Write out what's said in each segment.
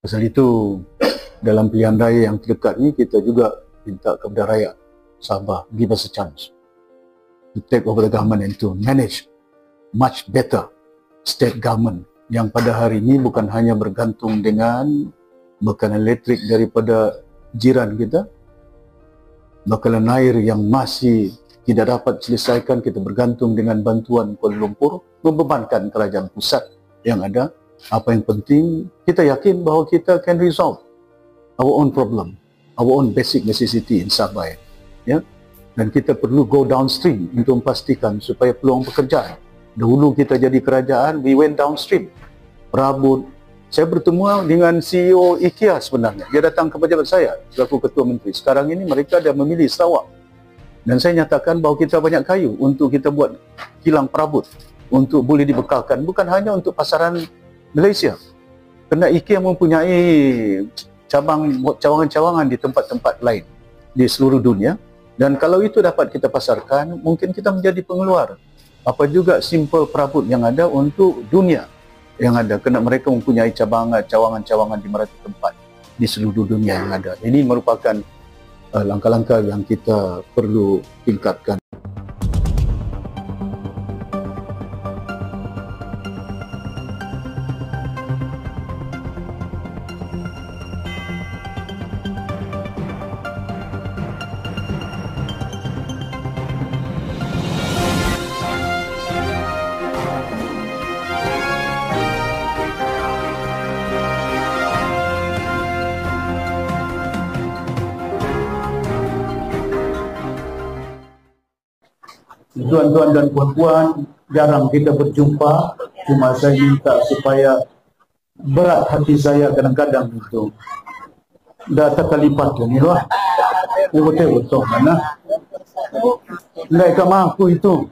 Pasal itu, dalam pilihan raya yang terdekat ni, kita juga minta kepada rakyat Sabah, give us a chance to take over the government and to manage much better state government yang pada hari ini bukan hanya bergantung dengan bekalan elektrik daripada jiran kita, bekalan air yang masih tidak dapat diselesaikan, kita bergantung dengan bantuan Kuala Lumpur, membebankan kerajaan pusat yang ada. Apa yang penting, kita yakin bahawa kita can resolve our own problem, our own basic necessity in Sabah. Ya? Dan kita perlu go downstream untuk memastikan supaya peluang pekerjaan. Dahulu kita jadi kerajaan, we went downstream. Perabot. Saya bertemu dengan CEO IKEA sebenarnya. Dia datang ke pejabat saya selaku Ketua Menteri. Sekarang ini mereka dah memilih Sarawak. Dan saya nyatakan bahawa kita banyak kayu untuk kita buat kilang perabot. Untuk boleh dibekalkan. Bukan hanya untuk pasaran Malaysia. Kerana IKEA mempunyai cawangan-cawangan di tempat-tempat lain di seluruh dunia. Dan kalau itu dapat kita pasarkan, mungkin kita menjadi pengeluar. Apa juga simple perabot yang ada untuk dunia yang ada. Kerana mereka mempunyai cawangan-cawangan di merata tempat di seluruh dunia yang ada. Ini merupakan langkah-langkah yang kita perlu tingkatkan. Tuan-tuan dan puan-puan, jarang kita berjumpa. Cuma saya minta supaya berat hati saya kadang-kadang itu dah terkalipat ni lah. Betul-betul mana? Nggak ikan mampu itu.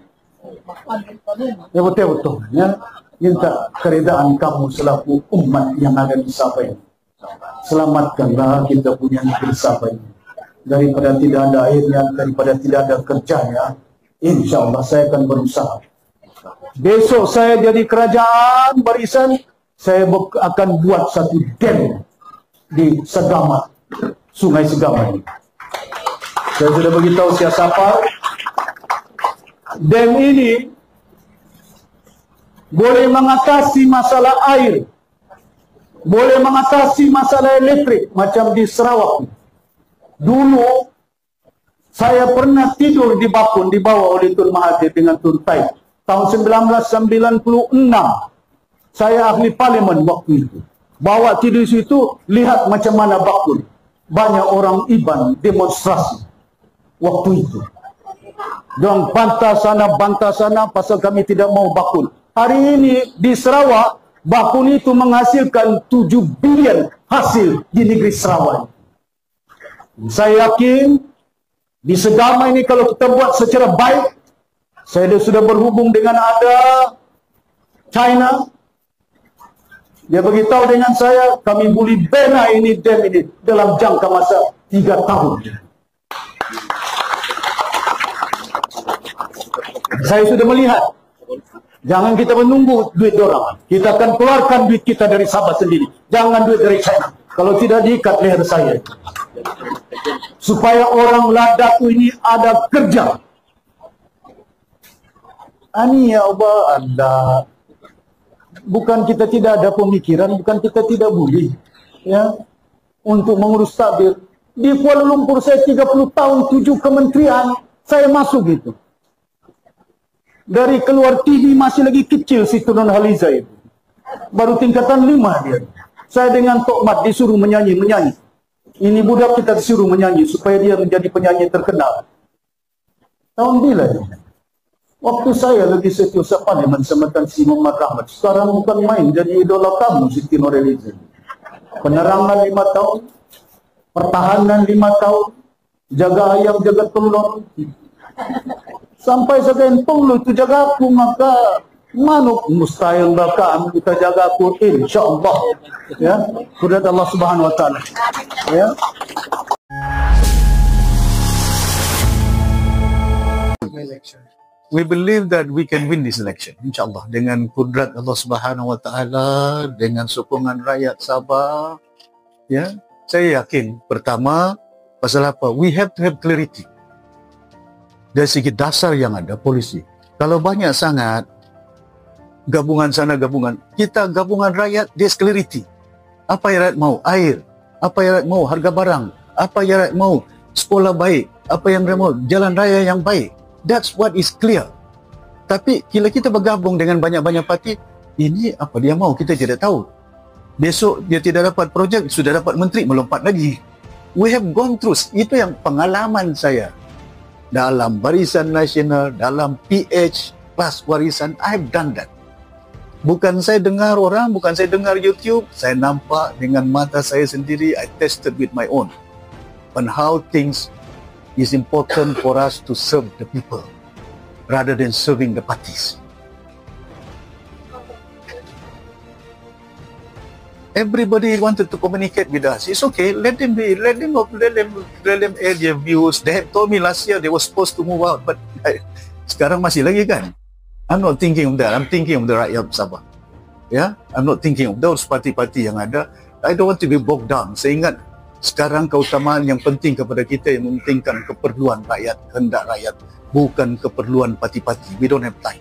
Betul-betul ya. Minta keredaan kamu selaku umat yang ada di Sabah ini. Selamatkanlah kita punya negeri Sabah ini. Daripada tidak ada airnya, daripada tidak ada kerjanya. InsyaAllah saya akan berusaha. Besok saya jadi kerajaan barisan, saya akan buat satu dam di Segama, Sungai Segama ini. Saya sudah beritahu siapa. Dam ini boleh mengatasi masalah air, boleh mengatasi masalah elektrik macam di Sarawak. Dulu saya pernah tidur di bakun dibawa oleh Tun Mahathir dengan Tun Tai. Tahun 1996. Saya ahli parlimen waktu itu. Bawa tidur situ, lihat macam mana bakun. Banyak orang Iban demonstrasi waktu itu. Dan bantah sana pasal kami tidak mau bakun. Hari ini di Sarawak, bakun itu menghasilkan 7 bilion hasil di negeri Sarawak. Saya yakin di Segama ini kalau kita buat secara baik, saya sudah berhubung dengan ada China. Dia beritahu dengan saya, kami boleh bina ini dam ini dalam jangka masa 3 tahun. Saya sudah melihat. Jangan kita menunggu duit orang. Kita akan keluarkan duit kita dari Sabah sendiri. Jangan duit dari China. Kalau tidak diikat leher saya. Supaya orang Ladakh ini ada kerja. Ani ya Allah, ada. Bukan kita tidak ada pemikiran, bukan kita tidak boleh ya untuk mengurus tabir. Di Kuala Lumpur saya 30 tahun, 7 kementerian, saya masuk itu. Dari keluar TV masih lagi kecil si Tun Nurhaliza itu. Baru tingkatan 5 dia. Saya dengan Tok Mat disuruh menyanyi. Ini budak kita disuruh menyanyi supaya dia menjadi penyanyi terkenal. Tahun bila ini? Waktu saya lagi Setiausaha Parlimen sama Tan Sri Muhammad Rahmat. Sekarang bukan main jadi idola kamu Siti Nurhaliza. Penerangan 5 tahun, pertahanan 5 tahun, jaga ayam, jaga telur. Sampai sekian puluh itu jaga aku, maka manuk mustahil bakal kita jaga aku, insyaAllah ya, kudrat Allah Subhanahu Wa Taala ya. We believe that we can win this election, insyaAllah, dengan kudrat Allah Subhanahu Wa Taala, dengan sokongan rakyat Sabah, Ya, saya yakin pertama pasal apa? We have to have clarity. Dari segi dasar yang ada polisi. Kalau banyak sangat gabungan sana gabungan, kita gabungan rakyat, there's clarity. Apa yang rakyat mau? Air. Apa yang rakyat mau? Harga barang. Apa yang rakyat mau? Sekolah baik. Apa yang rakyat mau? Jalan raya yang baik. That's what is clear. Tapi bila kita bergabung dengan banyak-banyak parti, ini apa dia mau, kita tidak tahu. Besok dia tidak dapat projek, sudah dapat menteri, melompat lagi. We have gone through, itu yang pengalaman saya. Dalam Barisan Nasional, dalam PH, Kelas Warisan, I have done that. Bukan saya dengar orang, bukan saya dengar YouTube, saya nampak dengan mata saya sendiri, I tested with my own. On how things is important for us to serve the people rather than serving the parties. Everybody wanted to communicate with us. It's okay. Let them air their views. They have told me last year they were supposed to move out, but sekarang masih lagi kan? I'm not thinking of that. I'm thinking of the rakyat Sabah. Yeah, I'm not thinking of those parti-parti yang ada. I don't want to be bogged down. Saya ingat sekarang keutamaan yang penting kepada kita yang mementingkan keperluan rakyat, kehendak rakyat, bukan keperluan parti-parti. We don't have time.